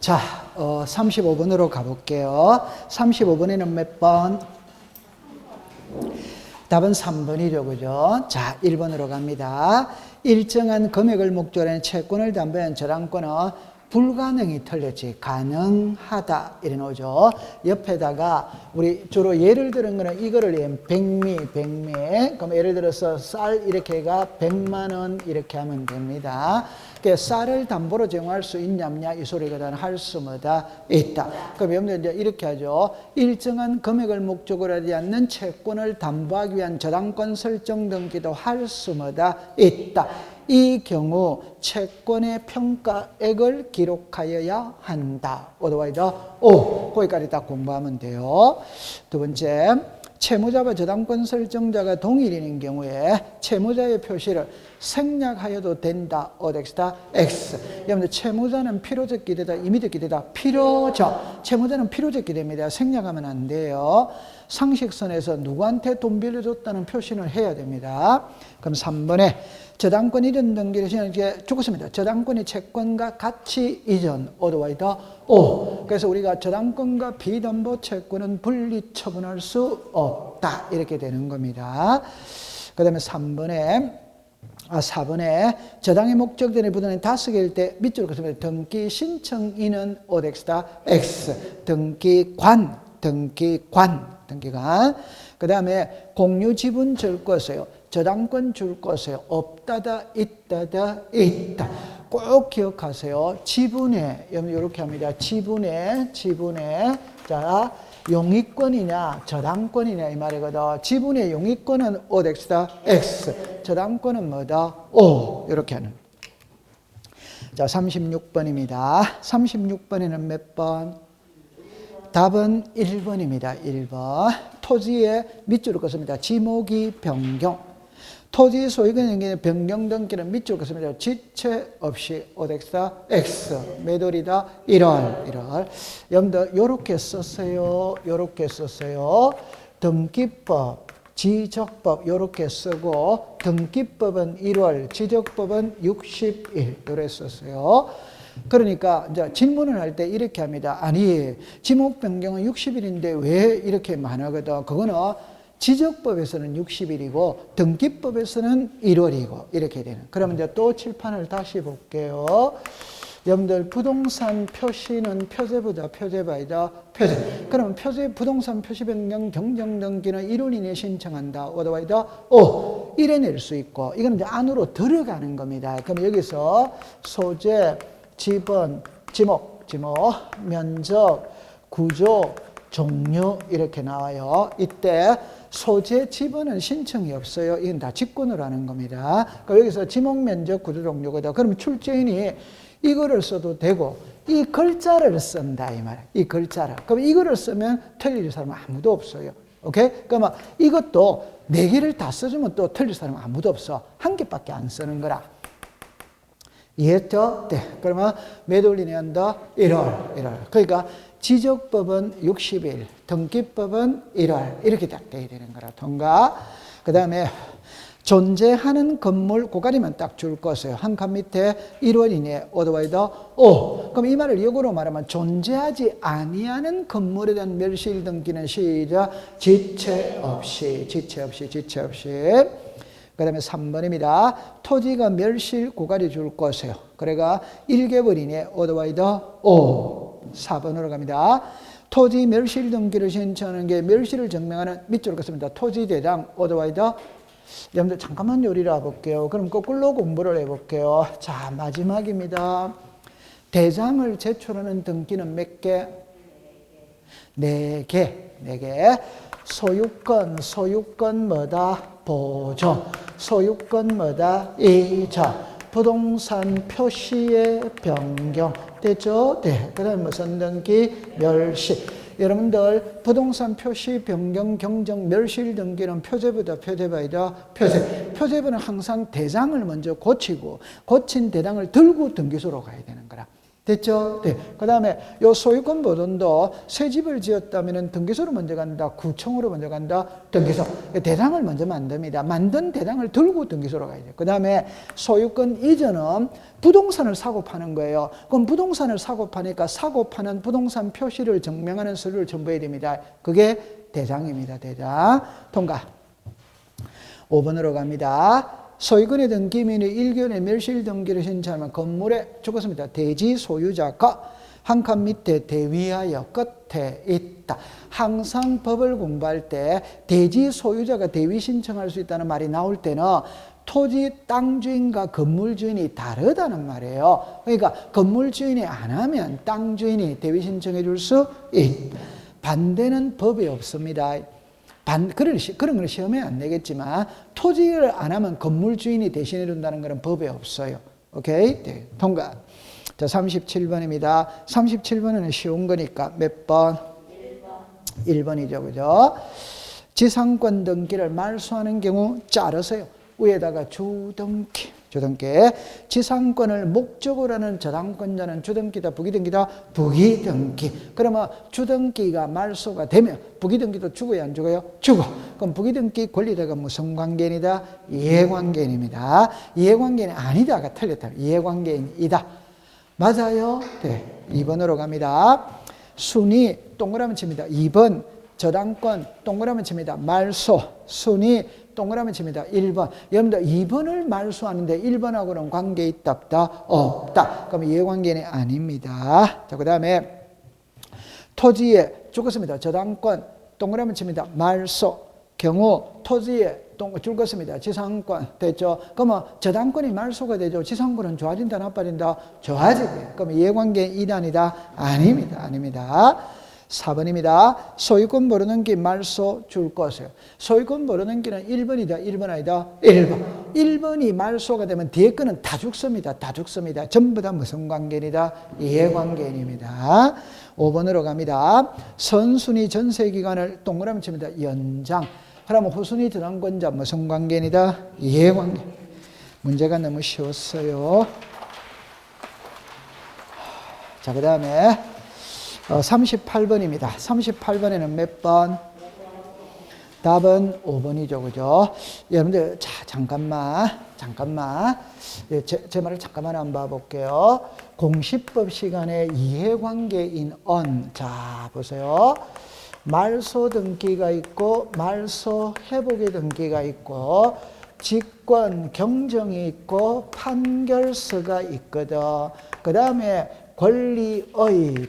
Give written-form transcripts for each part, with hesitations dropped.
자, 35번으로 가볼게요. 35번에는 몇 번? 답은 3번이죠. 그죠? 자, 1번으로 갑니다. 일정한 금액을 목적으로 하는 채권을 담보한 저당권은 불가능이 틀렸지 가능하다 이래 놓죠. 옆에다가 우리 주로 예를 들은 거는 이거를 백미 그럼 예를 들어서 쌀 이렇게가 100만 원 이렇게 하면 됩니다. 그러니까 쌀을 담보로 제공할 수 있냐 없냐 이 소리거든. 할 수마다 있다. 그럼 여러분들 이제 이렇게 하죠. 일정한 금액을 목적으로 하지 않는 채권을 담보하기 위한 저당권 설정 등기도 할 수마다 있다. 이 경우 채권의 평가액을 기록하여야 한다. 오더와이더 오. 거기까지 딱 공부하면 돼요. 두 번째, 채무자와 저당권 설정자가 동일인 경우에 채무자의 표시를 생략하여도 된다. 오덱스다 X. 여러분들 채무자는 필요적 기대다, 임의적 기대다. 필요적. 채무자는 필요적 기대입니다. 생략하면 안 돼요. 상식선에서 누구한테 돈 빌려줬다는 표시를 해야 됩니다. 그럼 3번에 저당권 이전 등기를 죽었습니다. 저당권이 채권과 같이 이전. 오더와이더 오. 그래서 우리가 저당권과 비담보 채권은 분리 처분할 수 없다. 이렇게 되는 겁니다. 그 다음에 4번에 저당의 목적전에 부담이 5개일 때 밑줄을 그습니다. 등기 신청인은 오덱스다 X. 등기관. 그 다음에 공유 지분 줄 것이에요. 저당권 줄 것이에요. 없다다, 있다다, 있다. 꼭 기억하세요. 지분에, 이렇게 합니다. 지분에, 자, 용의권이냐, 저당권이냐, 이 말이거든. 지분의 용의권은 오덱스다, X. 저당권은 뭐다? O. 이렇게 하는. 자, 36번입니다. 36번에는 몇 번? 답은 1번입니다. 1번. 토지의 밑줄을 긋습니다. 지목이 변경. 토지 소유권 변경 등기는 밑줄 긋습니다. 지체 없이 오덱스다 X. 매도리다 1월. 여러분들 요렇게 썼어요. 등기법, 지적법 요렇게 쓰고 등기법은 1월, 지적법은 60일 요래 썼어요. 그러니까 이제 질문을 할 때 이렇게 합니다. 아니, 지목 변경은 60일인데 왜 이렇게 많아거든? 그거는 지적법에서는 60일이고 등기법에서는 1월이고 이렇게 되는. 그러면 이제 또 칠판을 다시 볼게요. 여러분들 부동산 표시는 표제보다 표제바이다 표제. 그러면 부동산 표시 변경 경정 등기는 1월 이내에 신청한다. 오더와이더 오. 이래 낼 수 있고 이건 이제 안으로 들어가는 겁니다. 그럼 여기서 소재, 지번, 지목, 면적, 구조, 종류 이렇게 나와요. 이때 소재, 지번은 신청이 없어요. 이건 다 직권으로 하는 겁니다. 그러니까 여기서 지목, 면적, 구조, 종류거든. 그러면 출제인이 이거를 써도 되고 이 글자를 쓴다 이 말이에요. 이 글자를. 그럼 이거를 쓰면 틀릴 사람은 아무도 없어요. 오케이? 그러면 이것도 4개를 다 써주면 또 틀릴 사람은 아무도 없어. 1개밖에 안 쓰는 거라. 이해했죠? 네. 그러면 매도일이 한다? 1월. 그러니까 지적법은 60일, 등기법은 1월. 이렇게 딱 돼야 되는 거라. 통과. 그 다음에 존재하는 건물 고가리만 딱 줄 것이에요. 한 칸 밑에 1월 이내 오더와이더 오. 그럼 이 말을 역으로 말하면 존재하지 아니하는 건물에 대한 멸실 등기는 시작. 지체 없이. 그 다음에 3번입니다. 토지가 멸실 고가리 줄 것이에요. 그래가 1개월 이내 오더와이더 오. 4번으로 갑니다. 토지 멸실 등기를 신청하는 게 멸실을 증명하는 밑줄을 긋습니다. 토지 대장 오더와이더. 여러분들 잠깐만 요리를 해볼게요. 그럼 거꾸로 공부를 해볼게요. 자, 마지막입니다. 대장을 제출하는 등기는 몇 개? 4개. 소유권 뭐다? 보존. 소유권 뭐다? 이전. 부동산 표시의 변경. 됐죠? 네. 그 다음에 무슨 등기? 멸실. 여러분들 부동산 표시 변경 경정 멸실 등기는 표제보다 표제바이다 표제. 표제부는 항상 대장을 먼저 고치고 고친 대장을 들고 등기소로 가야 되는 거라. 됐죠? 네. 그 다음에 요 소유권 보존도 새 집을 지었다면 등기소로 먼저 간다. 구청으로 먼저 간다. 등기소. 대장을 먼저 만듭니다. 만든 대장을 들고 등기소로 가야 돼요. 그 다음에 소유권 이전은 부동산을 사고 파는 거예요. 그럼 부동산을 사고 파니까 사고 파는 부동산 표시를 증명하는 서류를 첨부해야 됩니다. 그게 대장입니다. 대장. 통과. 5번으로 갑니다. 소유권의 등기민이 1개월에 멸실 등기를 신청하면 건물에 적었습니다. 대지 소유자가 한 칸 밑에 대위하여 끝에 있다. 항상 법을 공부할 때 대지 소유자가 대위 신청할 수 있다는 말이 나올 때는 토지 땅 주인과 건물 주인이 다르다는 말이에요. 그러니까 건물 주인이 안 하면 땅 주인이 대위 신청해 줄 수 있다. 반대는 법이 없습니다. 그런 걸 시험에 안 내겠지만 토지를 안 하면 건물 주인이 대신해 준다는 것은 법에 없어요. 오케이? 네, 통과. 자, 37번입니다. 37번은 쉬운 거니까 몇 번? 1번이죠. 그죠? 지상권 등기를 말소하는 경우 자르세요. 위에다가 주등기. 지상권을 목적으로 하는 저당권자는 주등기다, 부기등기다, 부기등기. 그러면 주등기가 말소가 되면 부기등기도 죽어요, 안 죽어요? 죽어. 그럼 부기등기 권리자가 무슨 관계인이다? 이해관계인입니다. 이해관계인이 아니다가 틀렸다. 이해관계인이다. 맞아요? 네. 2번으로 갑니다. 순위 동그라미 칩니다. 2번 저당권 동그라미 칩니다. 말소 순위 동그라미 칩니다. 1번. 여러분들 2번을 말소하는데 1번하고는 관계 있다 없다? 없다. 그럼 이해관계는 아닙니다. 자, 그 다음에 토지에 죽었습니다. 저당권 동그라미 칩니다. 말소 경우 토지에 죽었습니다. 지상권 됐죠? 그러면 저당권이 말소가 되죠. 지상권은 좋아진다 나빠진다? 좋아지게. 그럼 이해관계는 이단이다? 아닙니다. 아닙니다. 4번입니다. 소유권 벌어넘기 말소 줄 것이에요. 소유권 벌어넘기는 1번이다. 1번 아니다. 1번. 1번이 말소가 되면 뒤에 거는 다 죽습니다. 다 죽습니다. 전부 다 무슨 관계이다? 이해관계입니다. 5번으로 갑니다. 선순위 전세기간을 동그라미 칩니다. 연장. 그러면 후순위 저당권자 무슨 관계이다? 이해관계. 문제가 너무 쉬웠어요. 자, 그 다음에 38번입니다. 38번에는 몇 번? 답은 5번이죠. 그죠? 여러분들, 자, 잠깐만. 제 말을 잠깐만 한번 봐볼게요. 공시법 시간에 이해관계인 언. 자, 보세요. 말소 등기가 있고, 말소 회복의 등기가 있고, 직권 경정이 있고, 판결서가 있거든. 그 다음에 권리의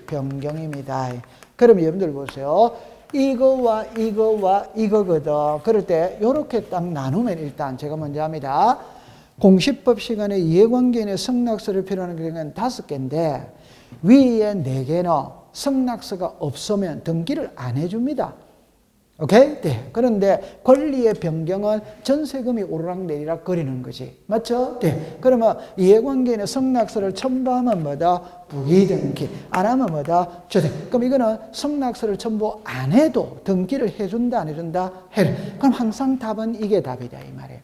변경입니다. 그럼 여러분들 보세요. 이거와 이거와 이거거든. 그럴 때 이렇게 딱 나누면 일단 제가 먼저 합니다. 공시법 시간에 이해관계인의 승낙서를 필요하는 경우는 5개인데 위에 4개는 승낙서가 없으면 등기를 안 해줍니다. 오케이? 네. 그런데 권리의 변경은 전세금이 오르락내리락 거리는 거지. 맞죠? 네. 그러면 이해관계인의 승낙서를 첨부하면 뭐다? 부기등기. 안 하면 뭐다? 주등. 그럼 이거는 승낙서를 첨부 안 해도 등기를 해준다, 안 해준다? 해. 그럼 항상 답은 이게 답이다, 이 말이에요.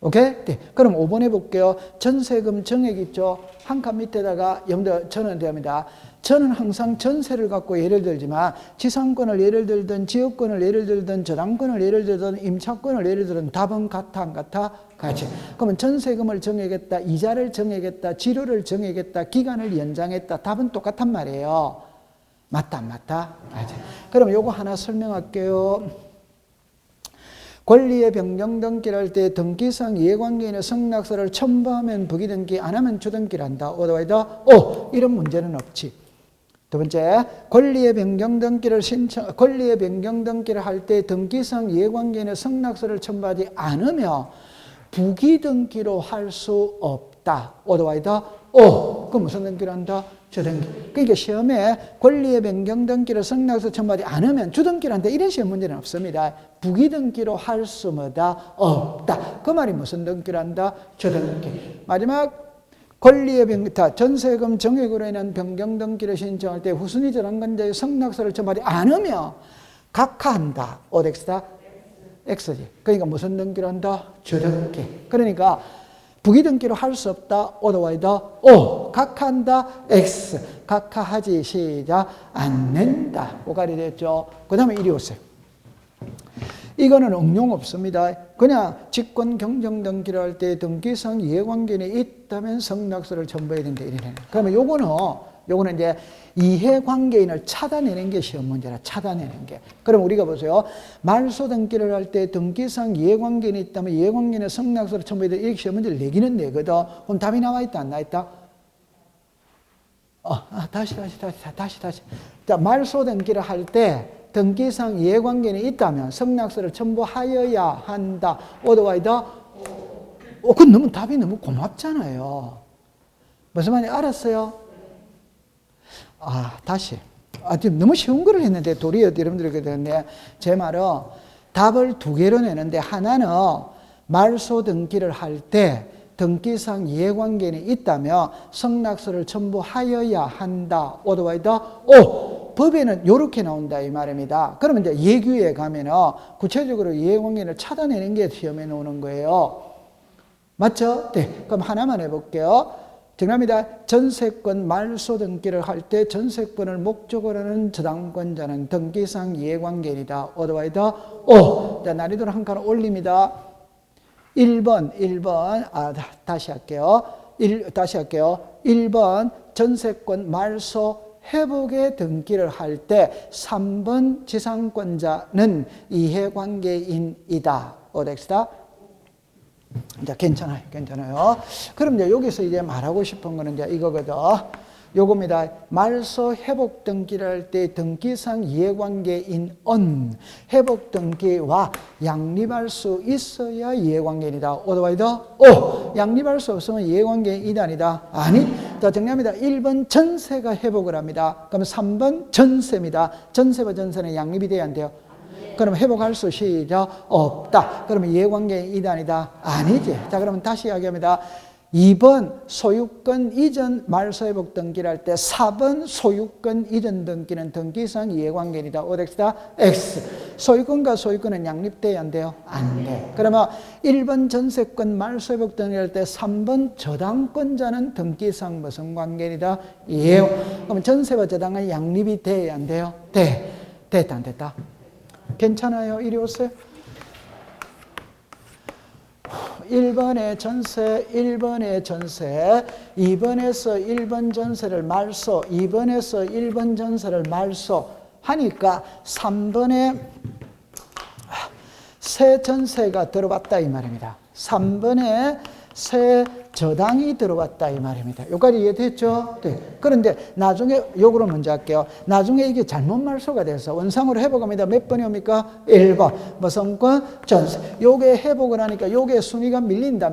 오케이? 네. 그럼 5번 해볼게요. 전세금 정액 있죠? 한 칸 밑에다가 여러분들 저는 됩니다. 저는 항상 전세를 갖고 예를 들지만 지상권을 예를 들든 지역권을 예를 들든 저당권을 예를 들든 임차권을 예를 들든 답은 같아 안 같아? 같이. 그러면 전세금을 정해야겠다, 이자를 정해야겠다, 지료를 정해야겠다, 기간을 연장했다. 답은 똑같단 말이에요. 맞다 안 맞다? 맞아. 그럼 요거 하나 설명할게요. 권리의 변경 등기를 할 때 등기상 이해관계인의 승낙서를 첨부하면 부기등기, 안 하면 주등기를 한다. 오다와이다? 이런 문제는 없지. 두 번째, 권리의 변경 등기를 할 때 등기상 이해관계인의 승낙서를 첨부하지 않으며 부기등기로 할 수 없다. 오다와이다? 그럼 무슨 등기를 한다? 주등기. 그러니까 시험에 권리의 변경 등기를 승낙서 첨부하지 않으면 주등기를 한다. 이런 시험 문제는 없습니다. 부기등기로 할 수 뭐다? 없다. 그 말이 무슨 등기를 한다? 주등기. 마지막 권리의 변경, 전세금 정액으로 인한 변경 등기를 신청할 때 후순위 저당권자의 승낙서를 첨부하지 않으며 각하한다. OX다? X지. 그러니까 무슨 등기를 한다? 주등기. 그러니까 부기등기로 할 수 없다. otherwise O. 각하한다. X. 각하하지. 시작. 않는다. 오가리 됐죠. 그 다음에 이리 오세요. 이거는 응용 없습니다. 그냥 직권 경정 등기를 할 때 등기상 이해관계인이 있다면 성낙서를 첨부해야 된다. 이래요. 그러면 요거는 이제 이해관계인을 찾아내는 게 시험 문제라. 찾아내는 게. 그럼 우리가 보세요. 말소 등기를 할 때 등기상 이해관계인이 있다면 이해관계인의 성낙서를 첨부해야 된다. 이렇게 시험 문제를 내기는 내거든. 그럼 답이 나와 있다 안 나와 있다? 다시. 자, 말소 등기를 할 때 등기상 이해관계인이 있다면 성낙서를 첨부하여야 한다. otherwise 그건 답이 너무 고맙잖아요. 무슨 말인지 알았어요? 다시. 지금 너무 쉬운 거를 했는데 도리어 여러분들에게 됐네. 제 말은 답을 두 개로 내는데 하나는 말소 등기를 할 때 등기상 이해관계인이 있다면 성낙서를 첨부하여야 한다. otherwise 법에는 이렇게 나온다 이 말입니다. 그러면 이제 예규에 가면은 구체적으로 이해관계인을 찾아내는 게 시험에 나오는 거예요. 맞죠? 네. 그럼 하나만 해볼게요. 정답입니다. 전세권 말소 등기를 할 때 전세권을 목적으로 하는 저당권자는 등기상 이해관계인이다. otherwise 자, 난이도를 한 칸 올립니다. 1번. 다시 할게요. 1번 전세권 말소 회복의 등기를 할 때 3번 지상권자는 이해관계인이다. 어덱스다? 이제 괜찮아요. 그럼 이제 여기서 이제 말하고 싶은 거는 이제 이거거든. 요겁니다. 말소 회복 등기를 할 때 등기상 이해관계인은 회복 등기와 양립할 수 있어야 이해관계인이다. otherwise 양립할 수 없으면 이해관계인이다 아니다? 아니. 자, 정리합니다. 1번 전세가 회복을 합니다. 그럼 3번 전세입니다. 전세와 전세는 양립이 돼야 안 돼요? 그럼 회복할 수 시작 없다. 그러면 이해관계인이다 아니다? 아니지. 자, 그러면 다시 이야기합니다. 2번 소유권 이전 말소회복 등기를 할 때 4번 소유권 이전 등기는 등기상 이해관계인이다. 어덱스다? X. 소유권과 소유권은 양립돼야 안 돼요? 안 돼. 그러면 1번 전세권 말소회복 등기를 할 때 3번 저당권자는 등기상 무슨 관계인이다? 이해요. 그럼 전세와 저당은 양립이 돼야 안 돼요? 돼. 됐다 안 됐다? 괜찮아요? 이리 오세요. 1번의 전세, 2번에서 1번 전세를 말소, 2번에서 1번 전세를 말소 하니까 3번에 새 전세가 들어왔다 이 말입니다. 3번에 새 저당이 들어왔다 이 말입니다. 여기까지 이해됐죠? 네. 그런데 나중에 요거로 먼저 할게요. 나중에 이게 잘못 말소가 돼서 원상으로 회복합니다. 몇 번이 옵니까? 1번. 무슨 권? 전세. 요게 회복을 하니까 요게 순위가 밀린다.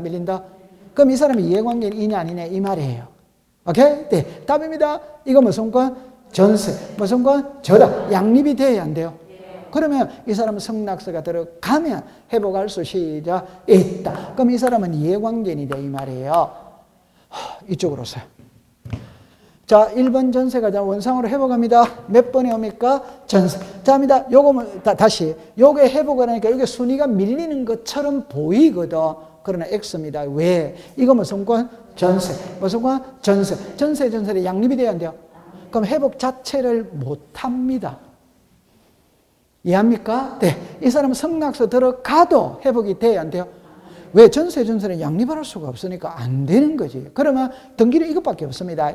그럼 이 사람이 이해관계인이냐 아니냐 이 말이에요. 오케이? 네. 답입니다. 이거 무슨 권? 전세. 무슨 권? 저당. 양립이 돼야 안 돼요? 그러면 이 사람은 성낙서가 들어가면 회복할 수 시작 있다. 그럼 이 사람은 이해관계인이다 이 말이에요. 이쪽으로 오세요. 자, 1번 전세가 원상으로 회복합니다. 몇 번에 옵니까? 전세. 자, 합니다. 요거 다시 요게 회복을 하니까 요게 순위가 밀리는 것처럼 보이거든. 그러나 X입니다. 왜? 이거 무슨 권? 전세. 무슨 권? 전세. 전세를 양립이 돼야 안 돼요? 그럼 회복 자체를 못 합니다. 이해합니까? 네. 이 사람은 성낙서 들어가도 회복이 돼야 안 돼요? 왜? 전세는 양립을 할 수가 없으니까 안 되는 거지. 그러면 등기는 이것밖에 없습니다.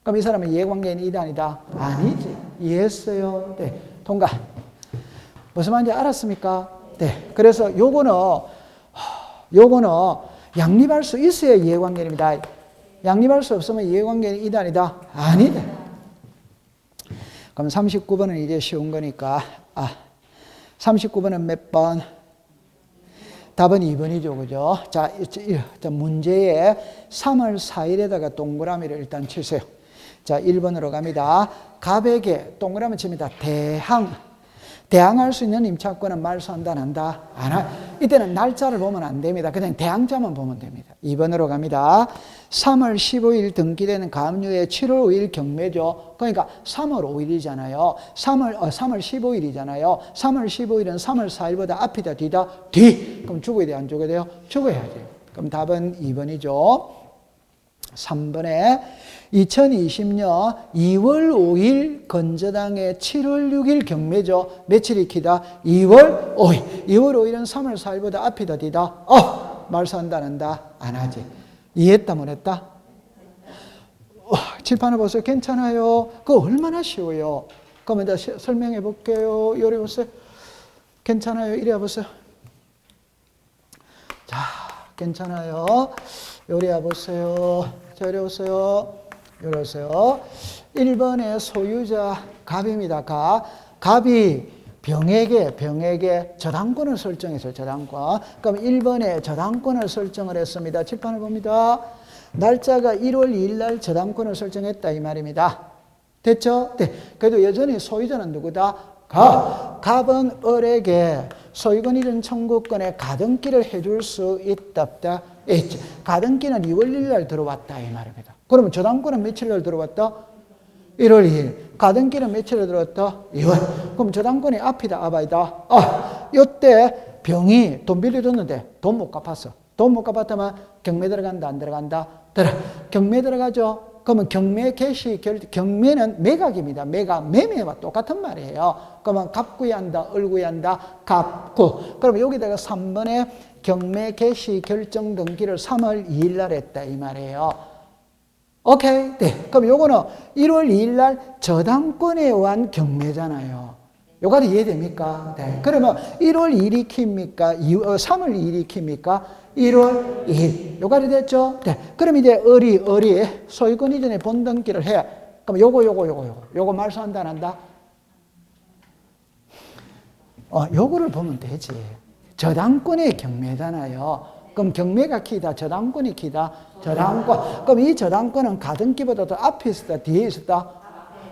그럼 이 사람은 이해관계인이다 아니다? 아니지. 이해했어요? 네. 통과. 무슨 말인지 알았습니까? 네. 그래서 요거는 양립할 수 있어야 이해관계인입니다. 양립할 수 없으면 이해관계인이다 아니다? 아니다. 그럼 39번은 이제 쉬운 거니까 39번은 몇 번? 답은 2번이죠. 그죠? 자, 문제에 3월 4일에다가 동그라미를 일단 치세요. 자, 1번으로 갑니다. 갑에게 동그라미 칩니다. 대항할 수 있는 임차권은 말소한다, 안 한다? 안 할. 이때는 날짜를 보면 안 됩니다. 그냥 대항자만 보면 됩니다. 2번으로 갑니다. 3월 15일 등기되는 가압류에 7월 5일 경매죠. 그러니까 3월 5일이잖아요. 3월 15일이잖아요. 3월 15일은 3월 4일보다 앞이다, 뒤다? 뒤. 그럼 죽어야 돼, 안 죽어야 돼요? 죽어야 돼요. 그럼 답은 2번이죠. 3번에 2020년 2월 5일 건저당의 7월 6일 경매죠. 며칠이 키다? 2월 5일. 2월 5일은 3월 4일보다 앞이다 뒤다? 말소한다는다? 안 하지. 이해했다 못했다? 칠판을 보세요. 괜찮아요. 그거 얼마나 쉬워요. 그러면 내가 설명해 볼게요. 요리 보세요. 괜찮아요. 이래 보세요. 자, 괜찮아요. 요리 보세요. 자, 이래 보세요. 요리 보세요. 1번의 소유자 갑입니다. 갑이 병에게 저당권을 설정했어요. 저당권. 그럼 1번에 저당권을 설정을 했습니다. 칠판을 봅니다. 날짜가 1월 2일 날 저당권을 설정했다 이 말입니다. 됐죠? 네. 그래도 여전히 소유자는 누구다? 갑은 을에게 소유권 이전 청구권의 가등기를 해줄 수 있다 없다? 있지. 가등기는 2월 1일 날 들어왔다 이 말입니다. 그러면 저당권은 며칠 날 들어왔다? 1월 2일. 가등기는 며칠에 들어왔다? 2월. 그럼 저당권이 앞이다 앞이다? 이때 병이 돈 빌려줬는데 돈 못 갚았어. 돈 못 갚았다면 경매 들어간다 안 들어간다? 경매 들어가죠. 그러면 경매 개시 경매는 매각입니다. 매매와 똑같은 말이에요. 그러면 갑구한다, 을구한다, 갑구. 그러면 여기다가 3번에 경매 개시 결정 등기를 3월 2일 날 했다 이 말이에요. 오케이? 네. 그럼 요거는 1월 2일 날 저당권에 의한 경매잖아요. 요거도 이해됩니까? 네. 그러면 1월 2일이 킵니까? 3월 2일이 킵니까? 1월 2일. 요거도 됐죠? 네. 그럼 이제 을이 소유권 이전에 본등기를 해. 그럼 요거 말소한다 안 한다? 요거를 보면 되지. 저당권의 경매잖아요. 그럼 경매가 키다, 저당권이 키다, 저당권. 그럼 이 저당권은 가등기보다 더 앞에 있었다, 뒤에 있었다?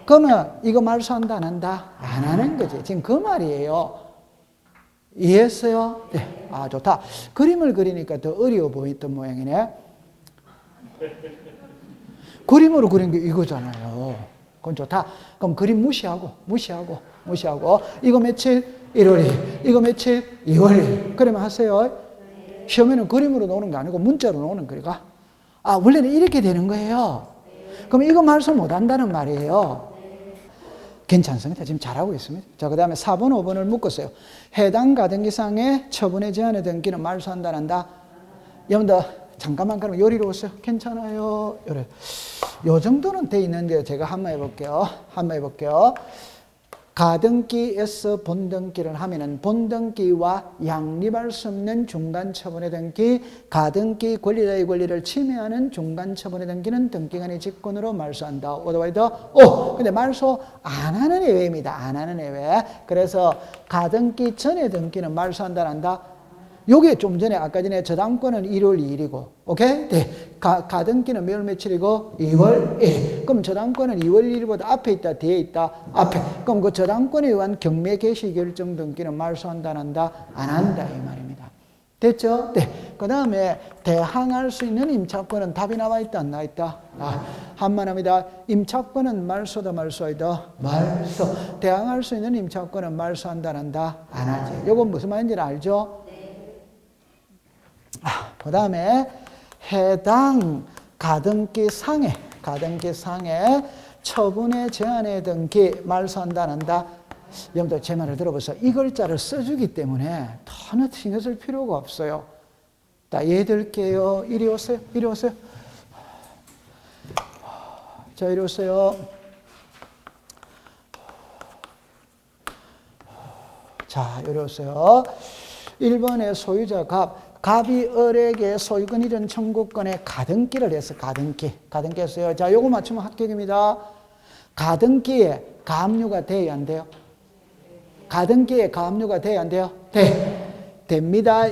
그러면 이거 말소한다, 안 한다? 안 하는 거지. 지금 그 말이에요. 이해했어요? 네. 좋다. 그림을 그리니까 더 어려워 보였던 모양이네. 그림으로 그린 게 이거잖아요. 그건 좋다. 그럼 그림 무시하고. 이거 며칠? 1월 2일. 이거 며칠? 2월 2일. 그러면 하세요. 시험에는 그림으로 나오는 게 아니고 문자로 나오는 거니까. 원래는 이렇게 되는 거예요. 그럼 이거 말소 못 한다는 말이에요. 괜찮습니다. 지금 잘하고 있습니다. 자, 그 다음에 4번, 5번을 묶었어요. 해당 가등기상의 처분에 제한의 등기는 말소한다, 안 한다? 여러분들, 잠깐만, 그럼 요리로 오세요. 괜찮아요. 요리. 요 정도는 돼 있는데, 제가 한번 해볼게요. 가등기에서 본등기를 하면은 본등기와 양립할 수 없는 중간 처분의 등기, 가등기 권리자의 권리를 침해하는 중간 처분의 등기는 등기관의 직권으로 말소한다. 근데 말소 안 하는 예외입니다. 안 하는 예외. 그래서 가등기 전의 등기는 말소한다, 안 한다? 요게 좀 전에 아까 전에 저당권은 1월 2일이고, 오케이? 네. 가등기는 몇 월 며칠이고? 2월 1일. 그럼 저당권은 2월 1일보다 앞에 있다, 뒤에 있다? 앞에. 그럼 그 저당권에 의한 경매 개시 결정 등기는 말소한다, 안 한다? 안 한다, 이 말입니다. 됐죠? 네. 그 다음에 대항할 수 있는 임차권은 답이 나와 있다, 안 나와 있다? 한만합니다. 임차권은 말소다, 말소이다? 말소. 대항할 수 있는 임차권은 말소한다, 안 한다? 안 하지. 요건 무슨 말인지는 알죠? 그 다음에 해당 가등기상의 처분의 제한의 등기 말소한다, 안 한다? 여러분들 제 말을 들어보세요. 이 글자를 써주기 때문에 더 신경 쓸 필요가 없어요. 자, 이해될게요. 이리 오세요. 자, 이리 오세요. 자, 이리 오세요. 1번의 소유자 갑이 을에게 소유권 이전 청구권에 가등기를 해서 가등기 했어요. 자, 요거 맞추면 합격입니다. 가등기에 가압류가 돼야 안 돼요? 가등기에 가압류가 돼야 안 돼요? 됩니다.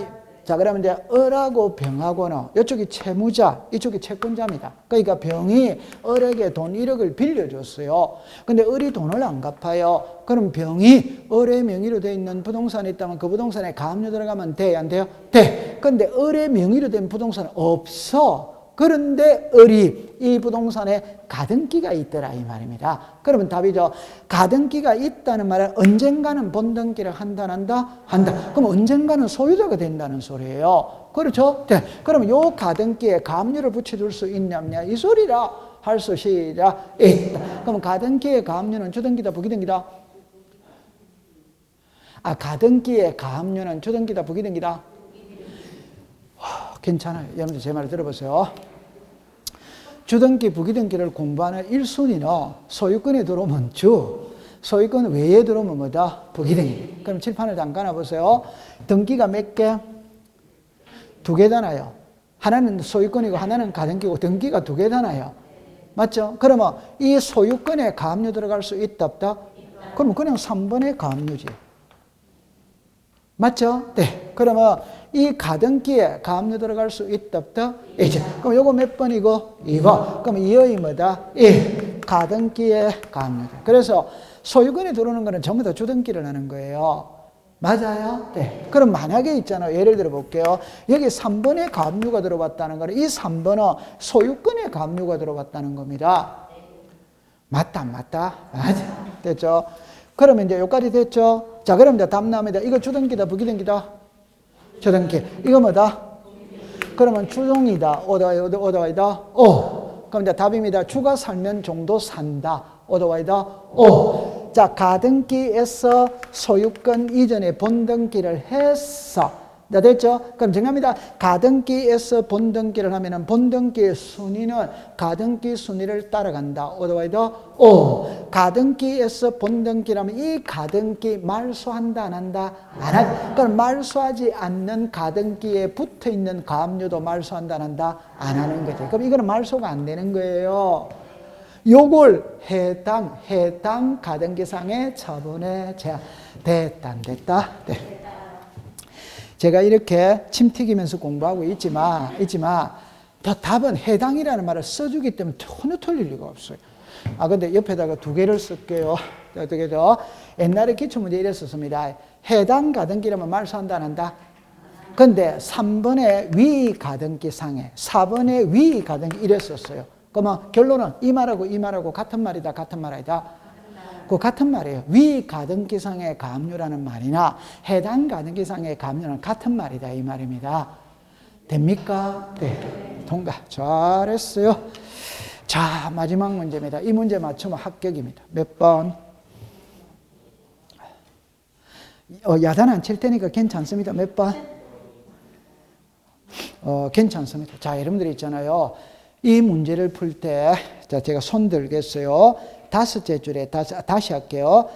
자, 그러면 이제 을하고 병하고는 이쪽이 채무자, 이쪽이 채권자입니다. 그러니까 병이 을에게 돈 1억을 빌려줬어요. 근데 을이 돈을 안 갚아요. 그럼 병이 을의 명의로 되어 있는 부동산이 있다면 그 부동산에 가압류 들어가면 돼야 안 돼요? 돼. 근데 을의 명의로 된 부동산은 없어. 그런데 을이 이 부동산에 가등기가 있더라 이 말입니다. 그러면 답이죠. 가등기가 있다는 말은 언젠가는 본등기를 한다 안 한다? 한다. 그럼 언젠가는 소유자가 된다는 소리예요. 그렇죠? 네. 그러면 요 가등기에 가압류를 붙여줄 수 있냐 없냐 이 소리라 할 수 시작 있다. 그럼 가등기의 가압류는 주등기다 부기등기다? 가등기의 가압류는 주등기다 부기등기다? 괜찮아요. 여러분들 제 말을 들어보세요. 주등기, 부기등기를 공부하는 1순위는 소유권에 들어오면 주, 소유권 외에 들어오면 뭐다? 부기등기. 그럼 칠판을 잠깐 보세요. 등기가 몇 개? 2개잖아요. 하나는 소유권이고 하나는 가등기고 등기가 2개잖아요. 맞죠? 그러면 이 소유권에 가압류 들어갈 수 있다 없다? 그러면 그냥 3번의 가압류지. 맞죠? 네. 그러면 이 가등기에 가압류 들어갈 수 있다 없다? 이제. 그럼 요거 몇 번이고? 2번. 그럼 이어이 뭐다? 1. 가등기에 가압류. 그래서 소유권에 들어오는 거는 전부 다 주등기를 하는 거예요. 맞아요? 네. 그럼 만약에 있잖아요. 예를 들어 볼게요. 여기 3번에 가압류가 들어왔다는 거는 이 3번은 소유권에 가압류가 들어왔다는 겁니다. 맞다, 안 맞다? 맞아. 됐죠? 그러면 이제 여기까지 됐죠? 자, 그럼 이제 답 나옵니다. 이거 주등기다, 부기등기다? 주등기. 이거 뭐다? 그러면 주동이다. 오더와이다? 오. 그럼 이제 답입니다. 주가 살면 종도 산다. 오더와이다? 오. 자, 가등기에서 소유권 이전에 본등기를 했어. 자, 됐죠? 그럼 정합니다. 가등기에서 본등기를 하면은 본등기의 순위는 가등기 순위를 따라간다. 오더와이더 오. 가등기에서 본등기라면 이 가등기 말소한다 안 한다? 안 한다. 그럼 말소하지 않는 가등기에 붙어 있는 가압류도 말소한다 안 한다? 안 하는 거죠. 그럼 이거는 말소가 안 되는 거예요. 요걸 해당 가등기상의 처분에 됐다 안 됐다? 네. 제가 이렇게 침 튀기면서 공부하고 있지만 더 답은 해당이라는 말을 써주기 때문에 전혀 틀릴 리가 없어요. 근데 옆에다가 2개를 쓸게요. 어떻게 죠? 옛날에 기출문제 이랬었습니다. 해당 가등기라면 말소한다 안 한다? 근데 3번의 위 가등기 상해, 4번의 위 가등기 이랬었어요. 그러면 결론은 이 말하고 같은 말이다, 같은 말 아니다? 그 같은 말이에요. 위 가등기상의 가압류라는 말이나 해당 가등기상의 가압류는 같은 말이다 이 말입니다. 됩니까? 네. 통과. 잘했어요. 자, 마지막 문제입니다. 이 문제 맞추면 합격입니다. 몇 번? 야단 안 칠 테니까 괜찮습니다. 몇 번? 괜찮습니다. 자, 여러분들이 있잖아요. 이 문제를 풀 때, 자, 제가 손 들겠어요. 5째 줄에 다시 할게요.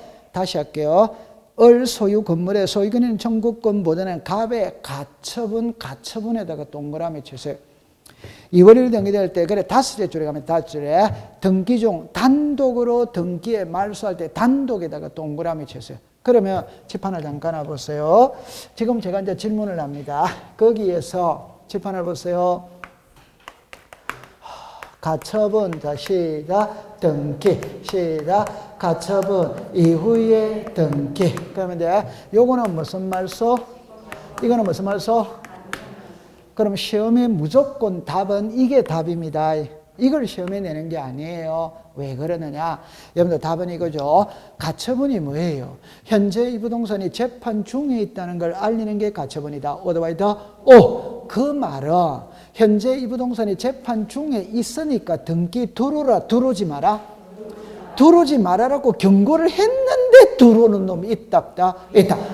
을 소유 건물의 소유권인 청구권보다는 갑의 가처분에다가 동그라미 치세요. 2월 1일 등기될 때, 그래, 5째 줄에 가면 5줄에 등기 중 단독으로 등기에 말소할 때 단독에다가 동그라미 치세요. 그러면 칠판을 잠깐 와보세요. 지금 제가 이제 질문을 합니다. 거기에서 칠판을 보세요. 가처분, 자, 시작, 등기, 시작, 가처분 이후에 등기. 그러면 이제 요거는 무슨 말소? 이거는 무슨 말소? 그럼 시험에 무조건 답은 이게 답입니다. 이걸 시험에 내는 게 아니에요. 왜 그러느냐? 여러분들 답은 이거죠. 가처분이 뭐예요? 현재 이 부동산이 재판 중에 있다는 걸 알리는 게 가처분이다. 오더와이더 오. 그 말은 현재 이 부동산이 재판 중에 있으니까 등기 들어오라, 들어오지 마라. 들어오지 말아라고 경고를 했는데 들어오는 놈이 있다.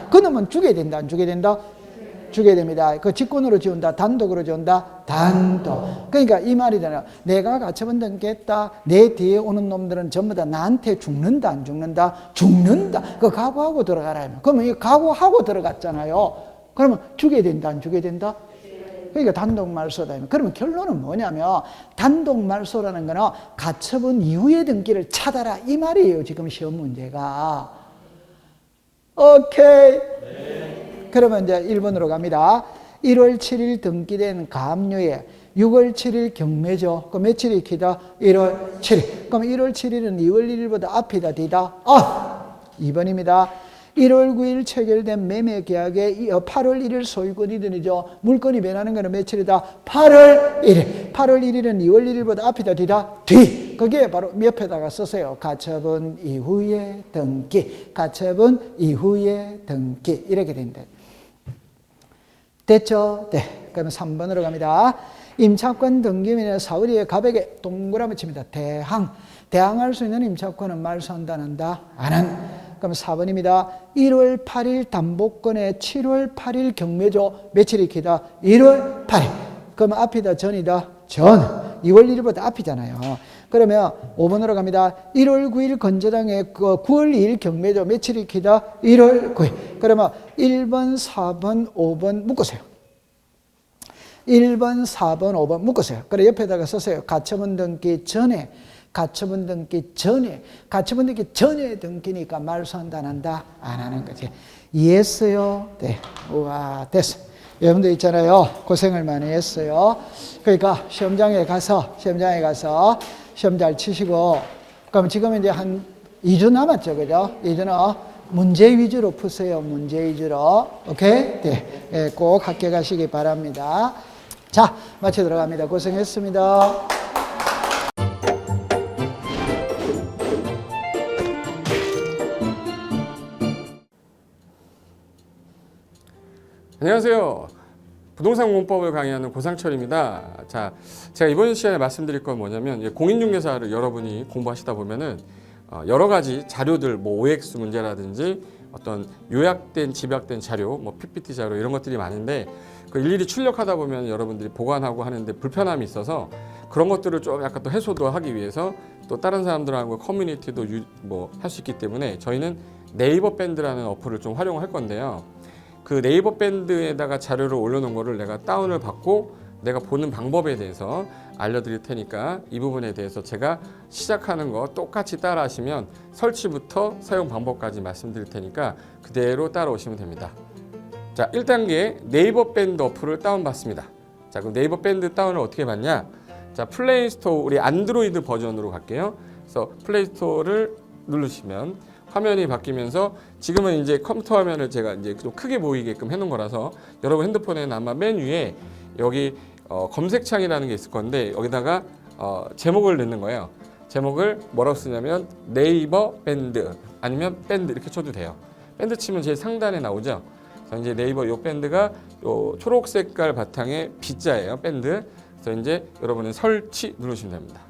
그 놈은 죽여야 된다, 안 죽여야 된다? 죽여야 됩니다. 그 직권으로 지운다, 단독으로 지운다, 단독. 그러니까 이 말이잖아요. 내가 가처분 등기했다. 내 뒤에 오는 놈들은 전부 다 나한테 죽는다, 안 죽는다? 죽는다. 그 각오하고 들어가라. 그러면 이 각오하고 들어갔잖아요. 그러면 죽여야 된다, 안 죽여야 된다? 그러니까 단독 말소다. 그러면 결론은 뭐냐면 단독 말소라는 거는 가처분 이후의 등기를 찾아라 이 말이에요. 지금 시험 문제가. 오케이. 네. 그러면 이제 1번으로 갑니다. 1월 7일 등기된 가압류에 6월 7일 경매죠. 그 며칠이 기다? 1월 7일. 그럼 1월 7일은 2월 1일보다 앞이다, 뒤다? 2번입니다. 1월 9일 체결된 매매 계약에 8월 1일 소유권이 드니죠. 물건이 변하는 거는 며칠이다? 8월 1일. 8월 1일은 2월 1일보다 앞이다 뒤다? 뒤. 그게 바로 옆에다가 쓰세요. 가처분 이후에 등기. 가처분 이후에 등기. 이렇게 된다. 됐죠? 네. 그러면 3번으로 갑니다. 임차권 등기민의 사월이의 갑에게 동그라미 칩니다. 대항할 수 있는 임차권은 말소한다, 안 한다? 안 한다. 그럼 4번입니다. 1월 8일 담보권에 7월 8일 경매죠. 며칠이 기다? 1월 8일. 그럼 앞이다, 전이다? 전. 2월 1일보다 앞이잖아요. 그러면 5번으로 갑니다. 1월 9일 건조당에 9월 2일 경매죠. 며칠이 기다? 1월 9일. 그러면 1번, 4번, 5번 묶으세요. 1번, 4번, 5번 묶으세요. 그래 옆에다가 쓰세요. 가처분 등기 전에. 가처분 등기 전에. 가처분 등기 전에 등기니까 말소한다, 안 한다? 안 하는 거지. 이해했어요? 네. 우와, 됐어. 여러분들 있잖아요. 고생을 많이 했어요. 그러니까 시험장에 가서 시험 잘 치시고, 그럼 지금 이제 한 2주 남았죠. 그죠? 2주는 문제 위주로 푸세요. 문제 위주로. 오케이? 네. 네, 꼭 학교 가시기 바랍니다. 자, 마쳐 들어갑니다. 고생했습니다. 안녕하세요. 부동산 공법을 강의하는 고상철입니다. 자, 제가 이번 시간에 말씀드릴 건 뭐냐면 공인중개사를 여러분이 공부하시다 보면은 여러 가지 자료들, 뭐 OX 문제라든지 어떤 요약된 집약된 자료, 뭐 PPT 자료 이런 것들이 많은데 그 일일이 출력하다 보면 여러분들이 보관하고 하는데 불편함이 있어서 그런 것들을 좀 약간 또 해소도 하기 위해서 또 다른 사람들하고 커뮤니티도 뭐 할 수 있기 때문에 저희는 네이버 밴드라는 어플을 좀 활용할 건데요. 그 네이버 밴드에다가 자료를 올려놓은 거를 내가 다운을 받고 내가 보는 방법에 대해서 알려드릴 테니까 이 부분에 대해서 제가 시작하는 거 똑같이 따라 하시면 설치부터 사용 방법까지 말씀드릴 테니까 그대로 따라오시면 됩니다. 자, 1단계 네이버 밴드 어플을 다운받습니다. 자, 그럼 네이버 밴드 다운을 어떻게 받냐? 자, 플레이스토어 우리 안드로이드 버전으로 갈게요. 그래서 플레이스토어를 누르시면 화면이 바뀌면서 지금은 이제 컴퓨터 화면을 제가 이제 좀 크게 보이게끔 해놓은 거라서 여러분 핸드폰에는 아마 맨 위에 여기 검색창이라는 게 있을 건데 여기다가 제목을 넣는 거예요. 제목을 뭐라고 쓰냐면 네이버 밴드 아니면 밴드 이렇게 쳐도 돼요. 밴드 치면 제일 상단에 나오죠. 그래서 이제 네이버 요 밴드가 요 초록 색깔 바탕에 B자예요. 밴드. 그래서 이제 여러분은 설치 누르시면 됩니다.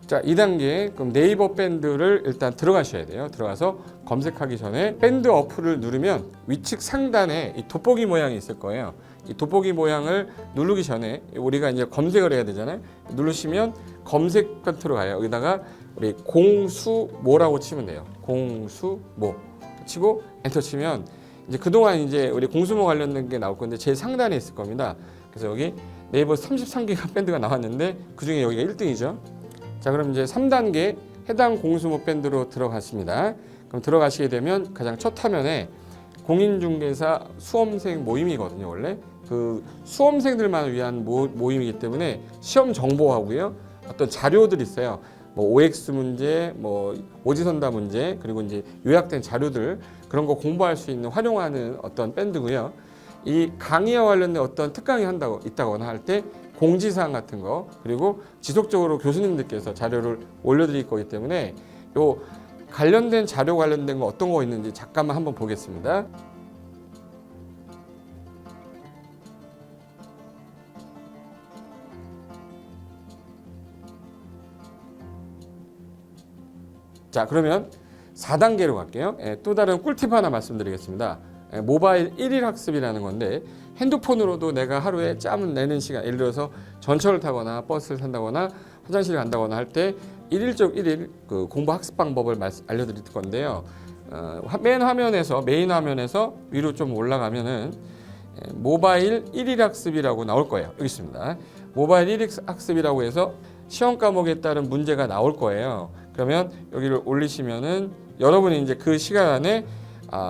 자, 2단계 그럼 네이버 밴드를 일단 들어가셔야 돼요. 들어가서 검색하기 전에 밴드 어플을 누르면 위측 상단에 이 돋보기 모양이 있을 거예요. 이 돋보기 모양을 누르기 전에 우리가 이제 검색을 해야 되잖아요. 누르시면 검색 컨트롤 가요. 여기다가 우리 공수모라고 치면 돼요. 공수모 치고 엔터 치면 이제 그동안 이제 우리 공수모 관련된 게 나올 건데 제일 상단에 있을 겁니다. 그래서 여기 네이버 33개가 밴드가 나왔는데 그중에 여기가 1등이죠. 자, 그럼 이제 3단계 해당 공수모 밴드로 들어갔습니다. 그럼 들어가시게 되면 가장 첫 화면에 공인중개사 수험생 모임이거든요. 원래 그 수험생들만 위한 모임이기 때문에 시험 정보하고요. 어떤 자료들이 있어요. 뭐 OX 문제, 뭐 오지선다 문제, 그리고 이제 요약된 자료들 그런 거 공부할 수 있는 활용하는 어떤 밴드고요. 이 강의와 관련된 어떤 특강이 있다거나 할 때 공지사항 같은 거 그리고 지속적으로 교수님들께서 자료를 올려드릴 거기 때문에 요 관련된 자료 관련된 거 어떤 거 있는지 잠깐만 한번 보겠습니다. 자, 그러면 4단계로 갈게요. 또 다른 꿀팁 하나 말씀드리겠습니다. 모바일 1일 학습이라는 건데 핸드폰으로도 내가 하루에 짬을 내는 시간, 예를 들어서 전철을 타거나 버스를 탄다거나 화장실을 간다거나 할 때 1일 그 공부 학습 방법을 알려드릴 건데요. 메인 화면에서 위로 좀 올라가면은 모바일 1일 학습이라고 나올 거예요. 여기 있습니다. 모바일 1일 학습이라고 해서 시험 과목에 따른 문제가 나올 거예요. 그러면 여기를 올리시면은 여러분이 이제 그 시간 안에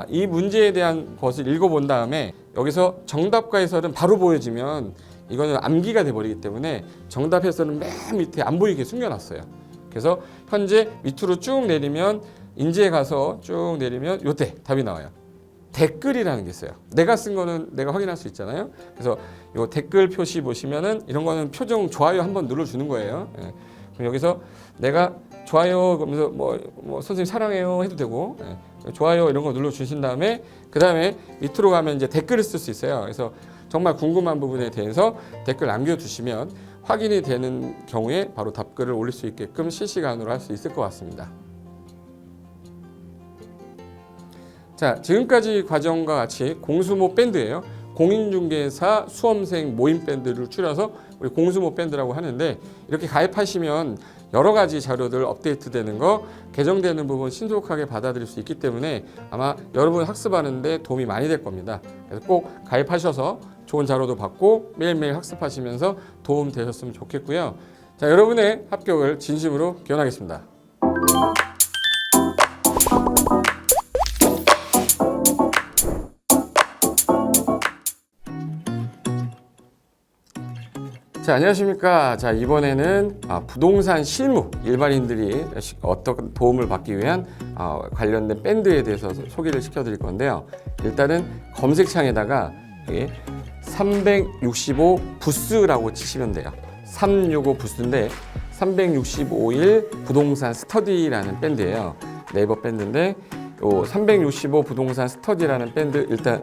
이 문제에 대한 것을 읽어본 다음에 여기서 정답과 해설은 바로 보여지면 이거는 암기가 돼버리기 때문에 정답 해설은 맨 밑에 안 보이게 숨겨놨어요. 그래서 현재 밑으로 쭉 내리면 인지에 가서 쭉 내리면 요때 답이 나와요. 댓글이라는 게 있어요. 내가 쓴 거는 내가 확인할 수 있잖아요. 그래서 요 댓글 표시 보시면은 이런 거는 표정 좋아요 한번 눌러주는 거예요. 예. 그럼 여기서 내가 좋아요 그러면서 뭐 선생님 사랑해요 해도 되고 좋아요 이런 거 눌러주신 다음에 그 다음에 밑으로 가면 이제 댓글을 쓸 수 있어요. 그래서 정말 궁금한 부분에 대해서 댓글 남겨주시면 확인이 되는 경우에 바로 답글을 올릴 수 있게끔 실시간으로 할 수 있을 것 같습니다. 자, 지금까지 과정과 같이 공수모 밴드예요. 공인중개사 수험생 모임 밴드를 줄여서 우리 공수모 밴드라고 하는데 이렇게 가입하시면 여러 가지 자료들 업데이트되는 거 개정되는 부분 신속하게 받아들일 수 있기 때문에 아마 여러분 학습하는데 도움이 많이 될 겁니다. 그래서 꼭 가입하셔서 좋은 자료도 받고 매일매일 학습하시면서 도움 되셨으면 좋겠고요. 자, 여러분의 합격을 진심으로 기원하겠습니다. 자, 안녕하십니까. 자, 이번에는 부동산 실무 일반인들이 어떤 도움을 받기 위한 관련된 밴드에 대해서 소개를 시켜드릴 건데요. 일단은 검색창에다가 365 부스라고 치시면 돼요. 365 부스인데 365일 부동산 스터디라는 밴드예요. 네이버 밴드인데 요 365 부동산 스터디라는 밴드 일단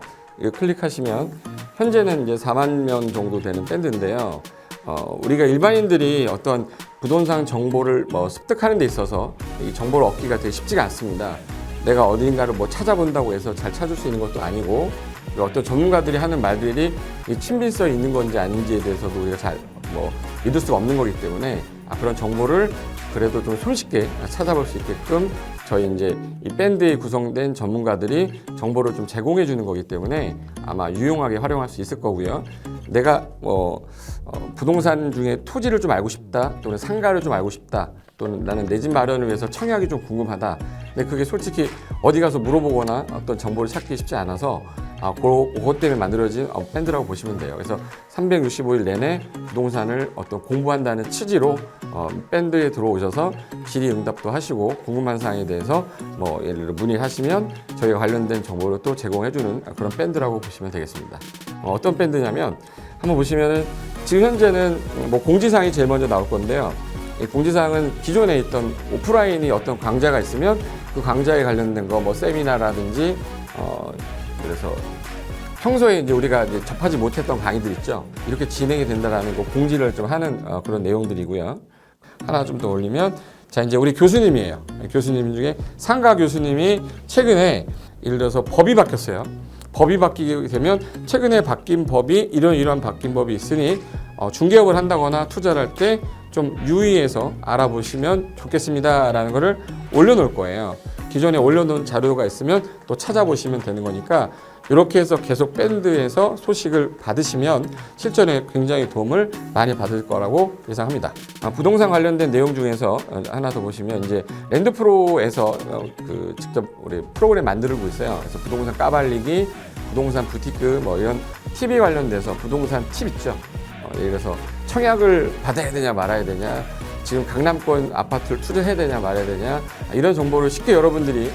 클릭하시면 현재는 이제 4만 명 정도 되는 밴드인데요. 우리가 일반인들이 어떤 부동산 정보를 습득하는 데 있어서 이 정보를 얻기가 되게 쉽지가 않습니다. 내가 어딘가를 찾아본다고 해서 잘 찾을 수 있는 것도 아니고 어떤 전문가들이 하는 말들이 이 친밀성이 있는 건지 아닌지에 대해서도 우리가 잘 믿을 수가 없는 거기 때문에 그런 정보를 그래도 좀 손쉽게 찾아볼 수 있게끔 저희 이제 이 밴드에 구성된 전문가들이 정보를 좀 제공해 주는 거기 때문에 아마 유용하게 활용할 수 있을 거고요. 내가 부동산 중에 토지를 좀 알고 싶다 또는 상가를 좀 알고 싶다 또는 나는 내 집 마련을 위해서 청약이 좀 궁금하다. 근데 그게 솔직히 어디 가서 물어보거나 어떤 정보를 찾기 쉽지 않아서 그것 때문에 만들어진 밴드라고 보시면 돼요. 그래서 365일 내내 부동산을 어떤 공부한다는 취지로 밴드에 들어오셔서 질의응답도 하시고 궁금한 사항에 대해서 예를 들어 문의를 하시면 저희가 관련된 정보를 또 제공해주는 그런 밴드라고 보시면 되겠습니다. 어떤 밴드냐면 한번 보시면은 지금 현재는 공지사항이 제일 먼저 나올 건데요. 이 공지사항은 기존에 있던 오프라인이 어떤 강좌가 있으면 그 강좌에 관련된 거 세미나라든지 그래서 평소에 이제 우리가 이제 접하지 못했던 강의들 있죠. 이렇게 진행이 된다라는 거 공지를 좀 하는 그런 내용들이고요. 하나 좀 더 올리면 자 이제 우리 교수님이에요. 교수님 중에 상가 교수님이 최근에 예를 들어서 법이 바뀌었어요. 법이 바뀌게 되면 최근에 바뀐 법이 이러한 바뀐 법이 있으니 중개업을 한다거나 투자를 할 때 좀 유의해서 알아보시면 좋겠습니다라는 거를 올려놓을 거예요. 기존에 올려놓은 자료가 있으면 또 찾아보시면 되는 거니까 이렇게 해서 계속 밴드에서 소식을 받으시면 실전에 굉장히 도움을 많이 받을 거라고 예상합니다. 부동산 관련된 내용 중에서 하나 더 보시면 이제 랜드프로에서 직접 우리 프로그램 만들고 있어요. 그래서 부동산 까발리기, 부동산 부티크 이런 팁이 관련돼서 부동산 팁 있죠. 예를 들어서 청약을 받아야 되냐 말아야 되냐, 지금 강남권 아파트를 투자해야 되냐 말아야 되냐 이런 정보를 쉽게 여러분들이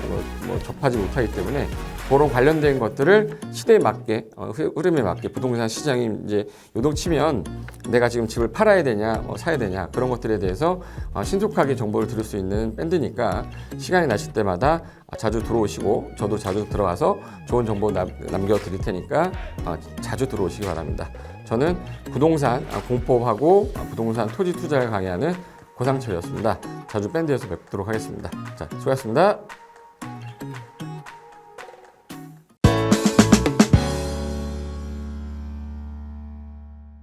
접하지 못하기 때문에 그런 관련된 것들을 시대에 맞게 흐름에 맞게 부동산 시장이 이제 요동치면 내가 지금 집을 팔아야 되냐 사야 되냐 그런 것들에 대해서 신속하게 정보를 들을 수 있는 밴드니까 시간이 나실 때마다 자주 들어오시고 저도 자주 들어가서 좋은 정보 남겨드릴 테니까 자주 들어오시기 바랍니다. 저는 부동산 공법하고 부동산 토지 투자를 강의하는 고상철이었습니다. 자주 밴드에서 뵙도록 하겠습니다. 자, 수고하셨습니다.